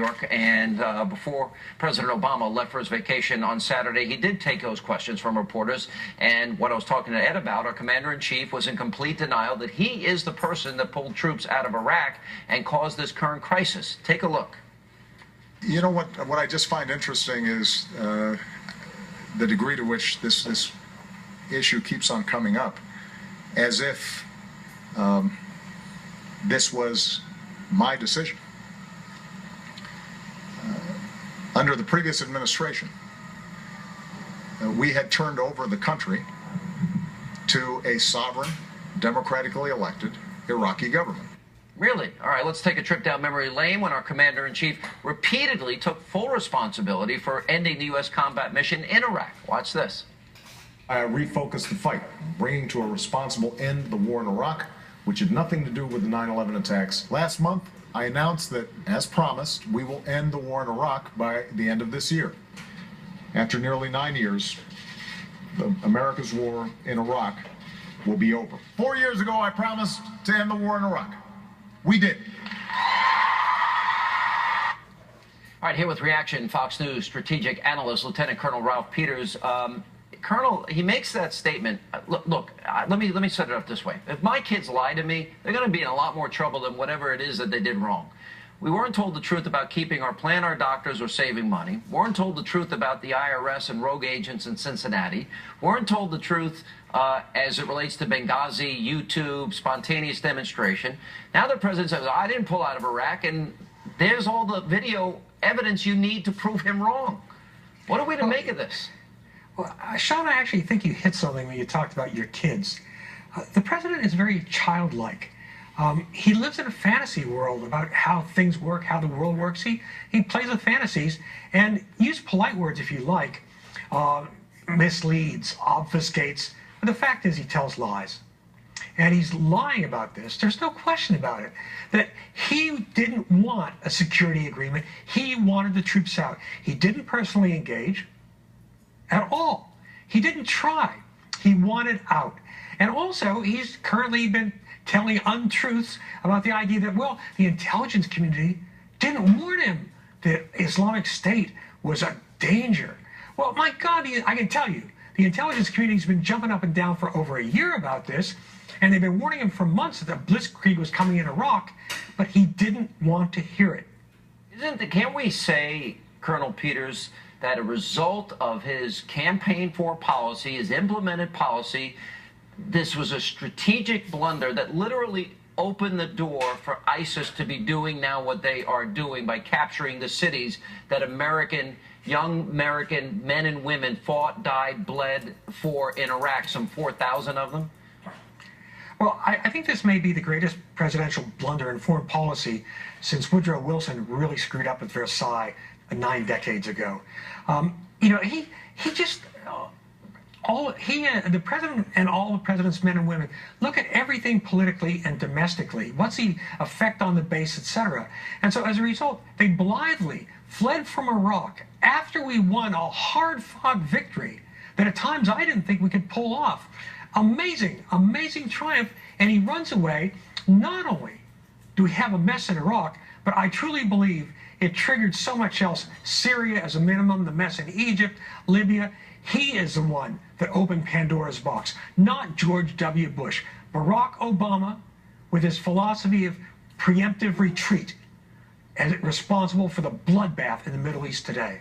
York, and before President Obama left for his vacation on Saturday, he did take those questions from reporters. And what I was talking to Ed about, our commander-in-chief was in complete denial that he is the person that pulled troops out of Iraq and caused this current crisis. Take a look. You know what I just find interesting is the degree to which this issue keeps on coming up, as if this was my decision. Under the previous administration, we had turned over the country to a sovereign, democratically elected Iraqi government. Really? All right, let's take a trip down memory lane when our commander-in-chief repeatedly took full responsibility for ending the U.S. combat mission in Iraq. Watch this. I refocused the fight, bringing to a responsible end the war in Iraq, which had nothing to do with the 9/11 attacks. Last month, I announced that, as promised, we will end the war in Iraq by the end of this year. After nearly 9 years, America's war in Iraq will be over. 4 years ago, I promised to end the war in Iraq. We did. All right, here with reaction, Fox News strategic analyst, Lieutenant Colonel Ralph Peters. Colonel, he makes that statement. Look, let me set it up this way. If my kids lie to me, they're going to be in a lot more trouble than whatever it is that they did wrong. We weren't told the truth about keeping our plan, our doctors, or saving money. We weren't told the truth about the IRS and rogue agents in Cincinnati. We weren't told the truth as it relates to Benghazi, YouTube, spontaneous demonstration. Now the president says, I didn't pull out of Iraq, and there's all the video evidence you need to prove him wrong. What are we to make of this? Well, Sean, I actually think you hit something when you talked about your kids. The president is very childlike. He lives in a fantasy world about how things work, how the world works. He plays with fantasies and use polite words if you like, misleads, obfuscates. But the fact is he tells lies. And he's lying about this. There's no question about it. That he didn't want a security agreement. He wanted the troops out. He didn't personally engage at all. He didn't try. He wanted out. And also, he's currently been telling untruths about the idea that, well, the intelligence community didn't warn him that Islamic State was a danger. Well, my God, I can tell you, the intelligence community's been jumping up and down for over a year about this, and they've been warning him for months that the blitzkrieg was coming in Iraq, but he didn't want to hear it. Can't we say, Colonel Peters, that a result of his campaign for policy, his implemented policy, this was a strategic blunder that literally opened the door for ISIS to be doing now what they are doing by capturing the cities that young American men and women fought, died, bled for in Iraq, some 4,000 of them? Well, I think this may be the greatest presidential blunder in foreign policy since Woodrow Wilson really screwed up at Versailles 9 decades ago. The president and all the president's men and women look at everything politically and domestically. What's the effect on the base, etc. And so as a result, they blithely fled from Iraq after we won a hard-fought victory that at times I didn't think we could pull off. Amazing, amazing triumph. And he runs away. Not only do we have a mess in Iraq, but I truly believe it triggered so much else. Syria as a minimum, the mess in Egypt, Libya. He is the one that opened Pandora's box, not George W. Bush. Barack Obama, with his philosophy of preemptive retreat, is responsible for the bloodbath in the Middle East today.